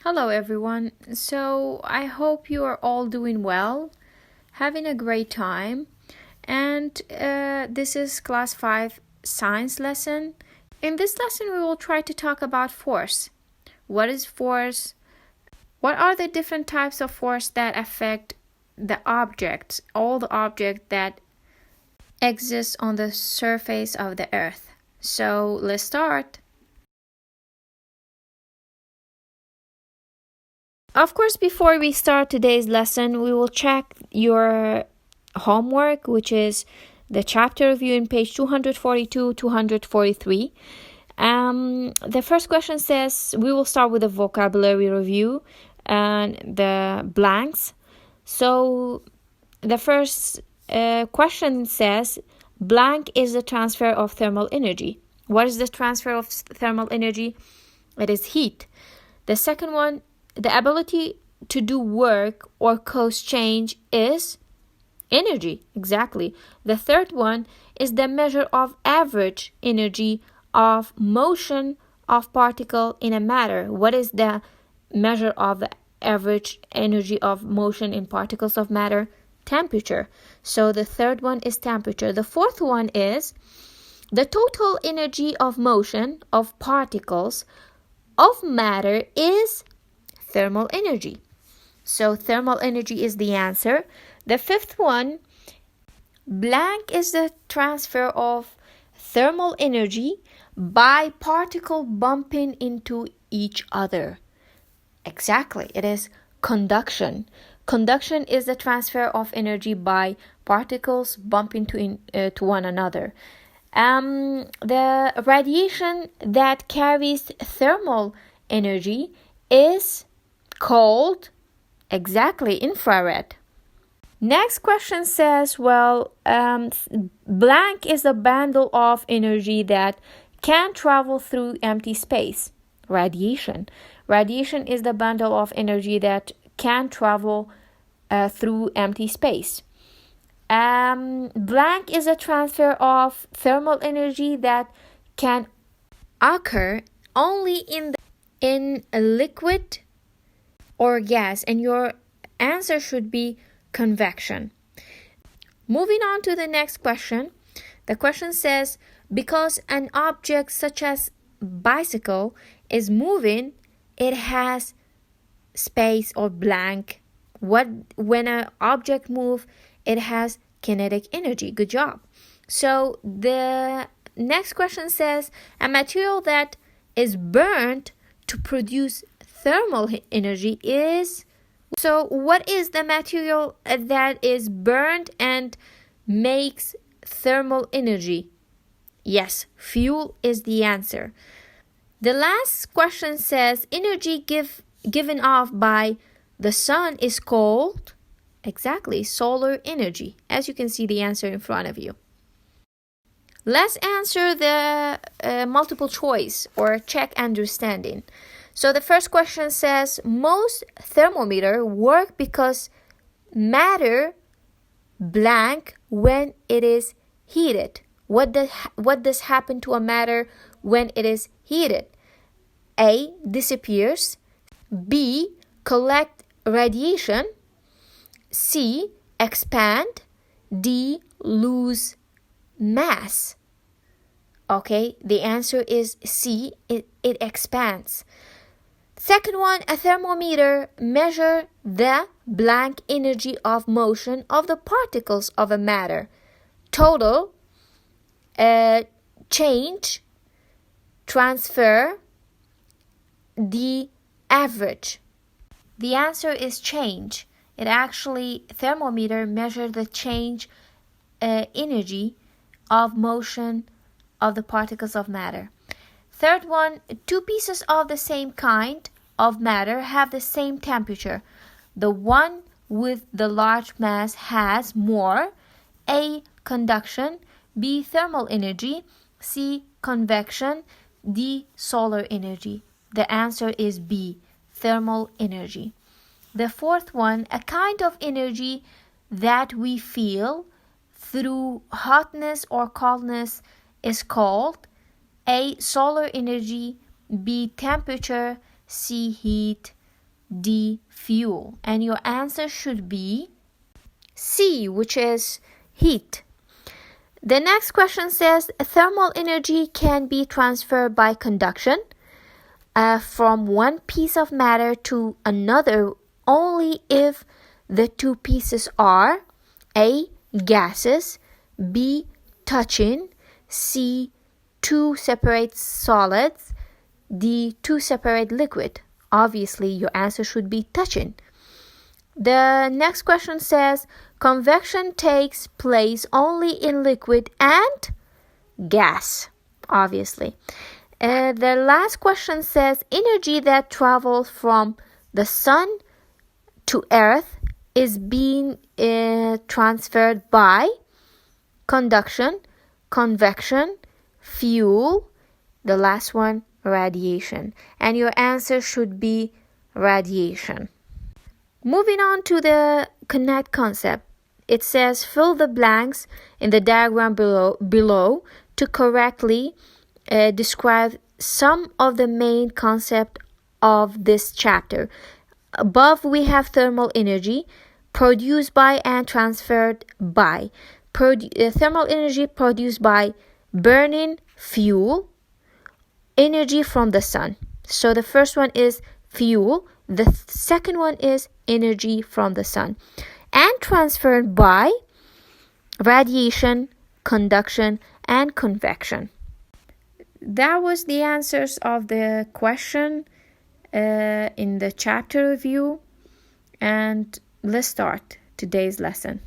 Hello, everyone. So, I hope you are all doing well, having a great time. And this is Class 5 Science lesson. In this lesson, we will try to talk about force. What is force? What are the different types of force that affect the objects, all the objects that exist on the surface of the earth? So, let's start. Of course, before we start today's lesson, we will check your homework, which is the chapter review in page 242, 243. The first question says, we will start with a vocabulary review and the blanks. So the first question says, blank is the transfer of thermal energy. What is the transfer of thermal energy? It is heat. The second one, the ability to do work or cause change is energy. Exactly. The third one is the measure of average energy of motion of particle in a matter. What is the measure of the average energy of motion in particles of matter? Temperature. So the third one is temperature. The fourth one is the total energy of motion of particles of matter is thermal energy. So thermal energy is the answer. The fifth one, blank is the transfer of thermal energy by particle bumping into each other. Exactly, it is conduction. Conduction is the transfer of energy by particles bumping to one another. The radiation that carries thermal energy is called exactly infrared. Next question says, blank is a bundle of energy that can travel through empty space. Radiation. Radiation is the bundle of energy that can travel through empty space. Blank is a transfer of thermal energy that can occur only in a liquid or gas, and your answer should be convection. Moving on to the next question. The question says, because an object such as bicycle is moving, it has space or blank. When an object moves, it has kinetic energy. Good job. So the next question says, a material that is burned to produce thermal energy is... So what is the material that is burned and makes thermal energy? Yes, fuel is the answer. The last question says, energy given off by the sun is called... Exactly, solar energy. As you can see the answer in front of you. Let's answer the multiple choice or check understanding. So the first question says, most thermometer work because matter blank when it is heated. What does happen to a matter when it is heated? A, disappears. B, collect radiation. C, expand. D, lose mass. Okay, the answer is C, it expands. Second one, a thermometer measure the blank energy of motion of the particles of a matter. Total, change, transfer, the average. The answer is change. It actually, thermometer measure the change energy of motion of the particles of matter. Third one, two pieces of the same kind of matter have the same temperature. The one with the large mass has more A, conduction, B, thermal energy, C, convection, D, solar energy. The answer is B, thermal energy. The fourth one, a kind of energy that we feel through hotness or coldness is called A, solar energy, B, temperature, C, heat, D, fuel. And your answer should be C, which is heat. The next question says thermal energy can be transferred by conduction from one piece of matter to another only if the two pieces are A, gases, B, touching, C, two separate solids, D, two separate liquid. Obviously, your answer should be touching. The next question says convection takes place only in liquid and gas, obviously. The last question says energy that travels from the sun to earth is being transferred by conduction, convection, fuel, the last one, radiation. And your answer should be radiation. Moving on to the connect concept. It says fill the blanks in the diagram below to correctly describe some of the main concept of this chapter. Above we have thermal energy produced by and transferred by. Thermal energy produced by burning fuel, energy from the sun. So the first one is fuel. The second one is energy from the sun. And transferred by radiation, conduction, and convection. That was the answers of the question in the chapter review. And let's start today's lesson.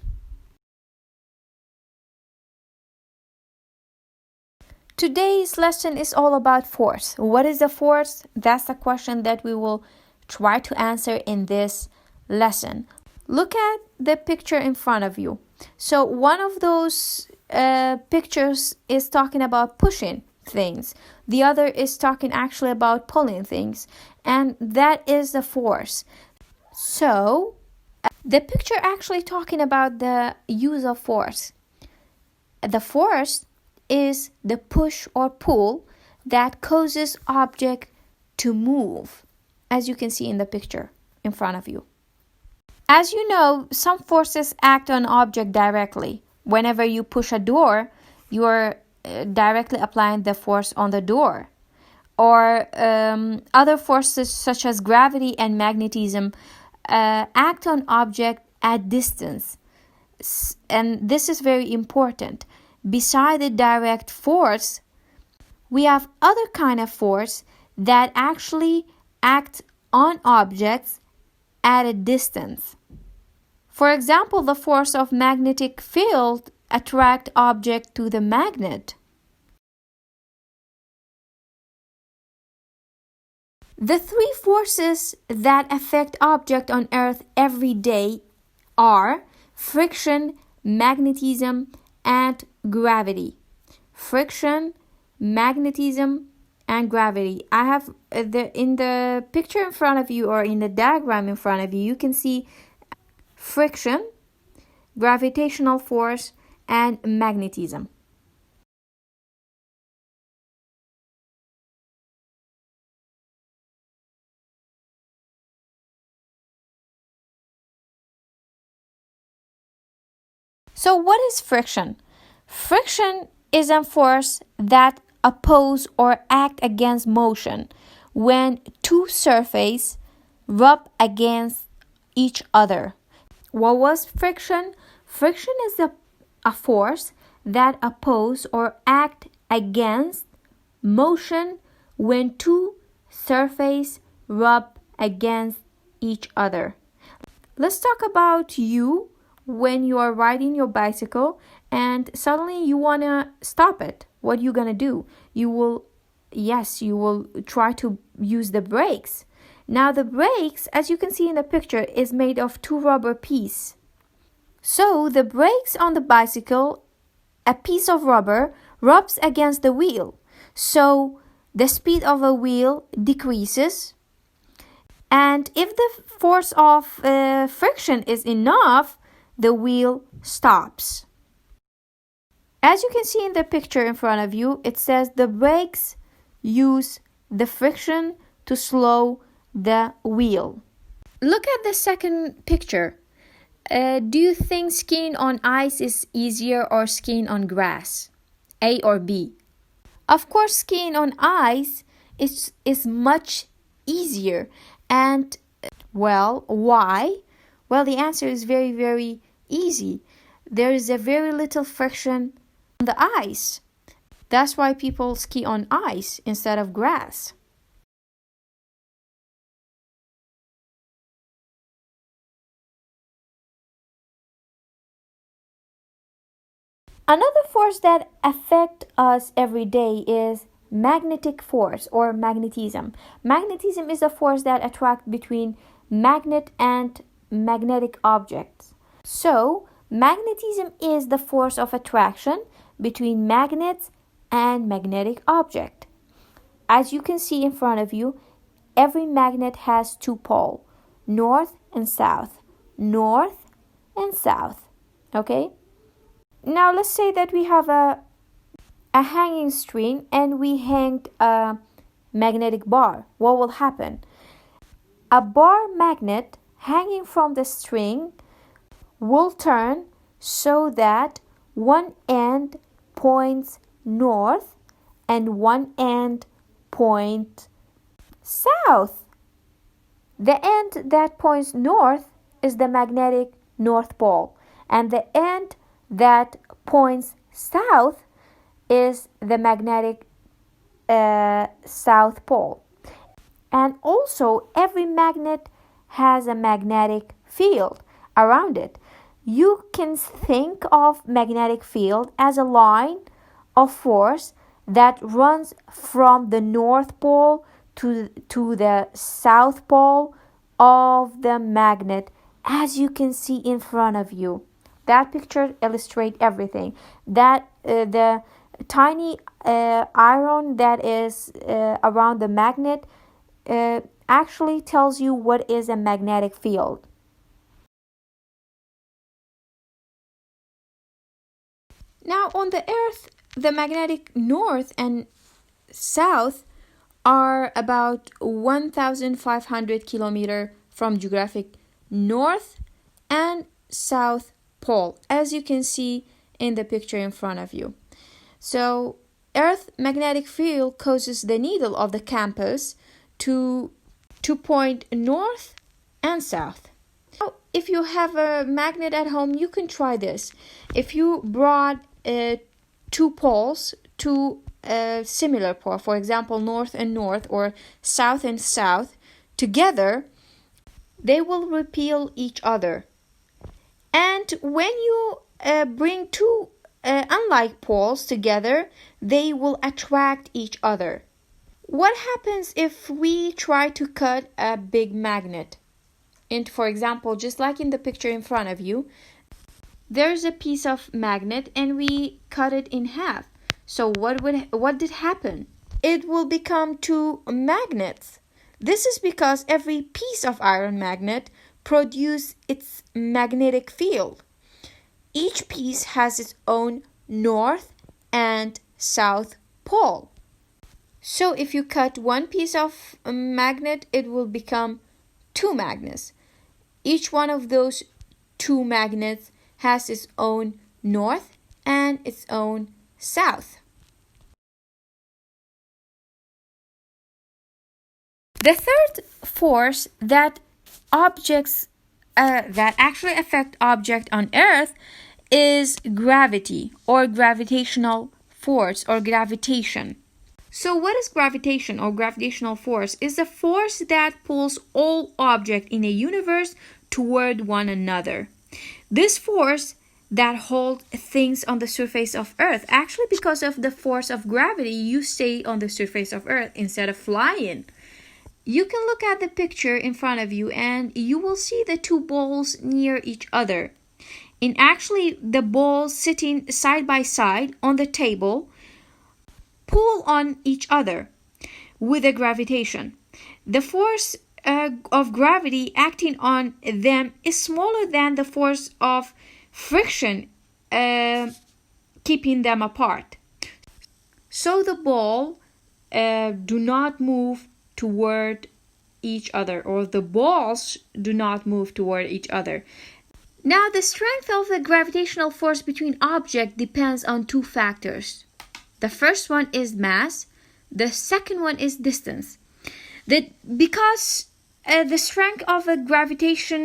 Today's lesson is all about force. What is a force? That's the question that we will try to answer in this lesson. Look at the picture in front of you. So one of those pictures is talking about pushing things. The other is talking actually about pulling things. And that is the force. So the picture actually talking about the use of force. The force is the push or pull that causes object to move, as you can see in the picture in front of you. As you know, some forces act on object directly. Whenever you push a door, you are directly applying the force on the door. Or other forces such as gravity and magnetism act on object at distance. And this is very important. Beside the direct force, we have other kind of force that actually act on objects at a distance. For example, the force of magnetic field attract object to the magnet. The three forces that affect object on Earth every day are friction, magnetism, and gravity. Friction, magnetism, and gravity. I have in the picture in front of you, or in the diagram in front of you, you can see friction, gravitational force, and magnetism. So what is friction? Friction is a force that oppose or act against motion when two surfaces rub against each other. What was friction? Friction is a force that oppose or act against motion when two surfaces rub against each other. Let's talk about you when you are riding your bicycle and suddenly you want to stop it. What are you going to do? You will try to use the brakes. Now the brakes, as you can see in the picture, is made of two rubber pieces. So the brakes on the bicycle, a piece of rubber, rubs against the wheel. So the speed of the wheel decreases. And if the force of friction is enough, the wheel stops. As you can see in the picture in front of you, it says the brakes use the friction to slow the wheel. Look at the second picture. Do you think skiing on ice is easier or skiing on grass? A or B? Of course, skiing on ice is much easier. And, well, why? Well, the answer is very, very easy. There is a very little friction on the ice. That's why people ski on ice instead of grass. Another force that affects us every day is magnetic force or magnetism. Magnetism is a force that attracts between magnet and magnetic objects. So, magnetism is the force of attraction between magnets and magnetic object. As you can see in front of you, every magnet has two poles, north and south, north and south. Okay? Now let's say that we have a hanging string and we hanged a magnetic bar. What will happen? A bar magnet hanging from the string will turn so that one end points north and one end points south. The end that points north is the magnetic north pole, and the end that points south is the magnetic south pole. And also, every magnet has a magnetic field around it. You can think of magnetic field as a line of force that runs from the north pole to the south pole of the magnet, as you can see in front of you. That picture illustrates everything. That the tiny iron that is around the magnet actually tells you what is a magnetic field. Now on the Earth, the magnetic north and south are about 1,500 kilometers from geographic north and south pole, as you can see in the picture in front of you. So Earth magnetic field causes the needle of the compass to point north and south. Now, if you have a magnet at home, you can try this. If you brought two poles, two similar poles, for example, north and north or south and south, together, they will repel each other. And when you bring two unlike poles together, they will attract each other. What happens if we try to cut a big magnet? And for example, just like in the picture in front of you, there's a piece of magnet and we cut it in half. So what did happen? It will become two magnets. This is because every piece of iron magnet produces its magnetic field. Each piece has its own north and south pole. So if you cut one piece of magnet, it will become two magnets. Each one of those two magnets has its own north and its own south. The third force that actually affect object on Earth is gravity or gravitational force or gravitation. So what is gravitation or gravitational force? Is the force that pulls all objects in a universe toward one another. This force that holds things on the surface of Earth, actually because of the force of gravity, you stay on the surface of Earth instead of flying. You can look at the picture in front of you and you will see the two balls near each other. And actually the balls sitting side by side on the table pull on each other with a gravitation. The force of gravity acting on them is smaller than the force of friction keeping them apart. So the ball do not move toward each other, or the balls do not move toward each other. Now, the strength of the gravitational force between objects depends on two factors. The first one is mass. The second one is distance. Because the strength of the gravitation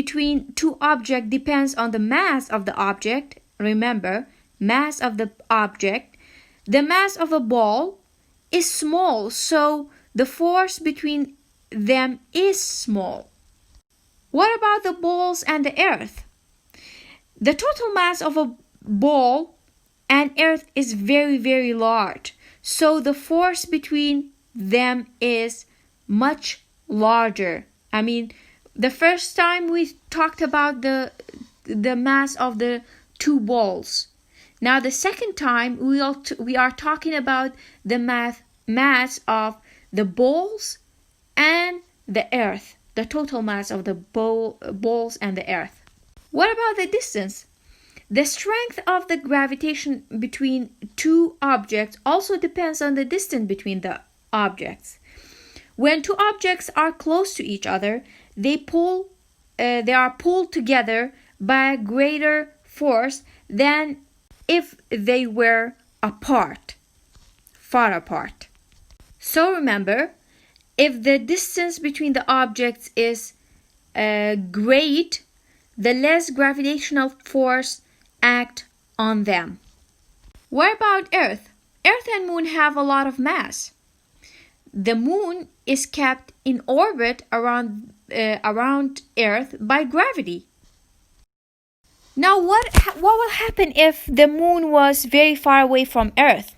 between two objects depends on the mass of the object. Remember, mass of the object. The mass of a ball is small, so the force between them is small. What about the balls and the earth? The total mass of a ball and earth is very, very large, so the force between them is much larger. I mean, the first time we talked about the mass of the two balls. Now the second time we are talking about the mass of the balls and the earth, the total mass of the balls and the earth. What about the distance? The strength of the gravitation between two objects also depends on the distance between the objects. When two objects are close to each other, they are pulled together by a greater force than if they were apart, far apart. So remember, if the distance between the objects is great, the less gravitational force act on them. What about Earth? Earth and Moon have a lot of mass. The Moon is kept in orbit around Earth by gravity. Now, what will happen if the Moon was very far away from Earth?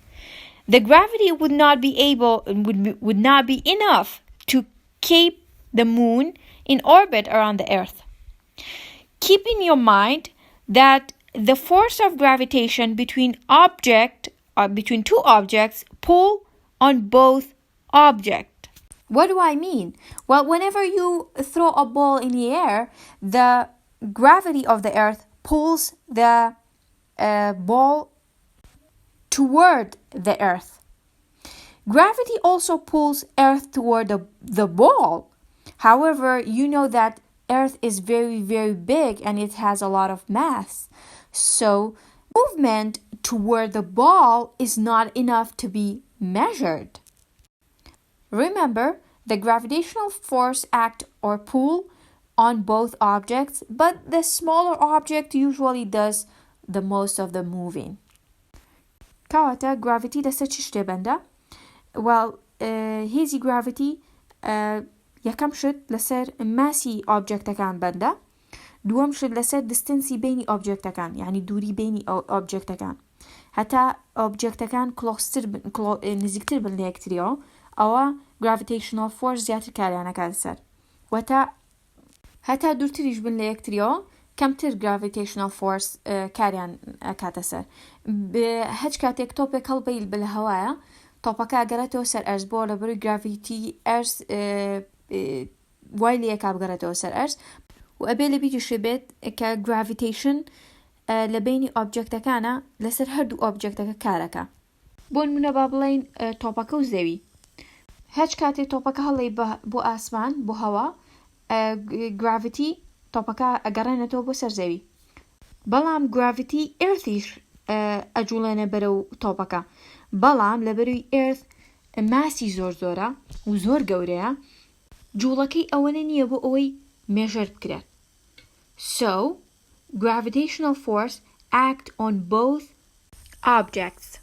The gravity would not be enough to keep the Moon in orbit around the Earth. Keep in your mind that the force of gravitation between two objects pull on both objects. What do I mean? Well, whenever you throw a ball in the air, the gravity of the Earth pulls the ball toward the Earth. Gravity also pulls Earth toward the ball. However, you know that Earth is very, very big and it has a lot of mass. So, movement toward the ball is not enough to be measured. Remember, the gravitational force act or pull on both objects, but the smaller object usually does the most of the moving. Kawata gravity da seçişte bende. Well, هذه gravity یکم شد لسر ماسی objectەکان بەندە، دووەم شد لسر distanceی بینی objectەکان، یعنی دووری بینی objectەکان، هەتا objectەکان نزیکتر بن لە یەکتریەوە، ئەوە gravitational force زیاتر کاریانەکات سەر، وەتا هەتا دوورتریش بن لە یەکتریەوە کەمتر gravitational force کاریان ئەکاتە سەر. هەچ کاتێک تۆپێک هەڵبەیل بە لە هەوایە، تۆپەکە ئەگەڕێتەوە سەر ئەرز بۆ لەبەروی gravity ئەرز وای لە یەکا بگەڕێتەوە سەر ئەرز، و ئەبێ لە بیریشێ بێت کە gravitation لە بینی ئۆبجێکتەکانە لەسەر هەردوو ئۆبجێکتەکە کارەکە. بۆ نمونە با بڵێین تۆپەکە و زەوی، هەچ کاتێک تۆپەکە هەڵێی بۆ ئاسمان بۆ هەوا، gravity تۆپەکە ئەگەڕێنێتەوە بۆ سەر زەوی، بەڵام gravity ئێرتیش ئەجوڵێنە بەرەو تۆپەکە، بەڵام لەبەروی ئێرت ماسی زۆرە و زۆر گەورەیە، جوڵەکەی ئەوەنە نییە بۆ ئەوەی مێژەر بکرێت. So, gravitational force act on both objects.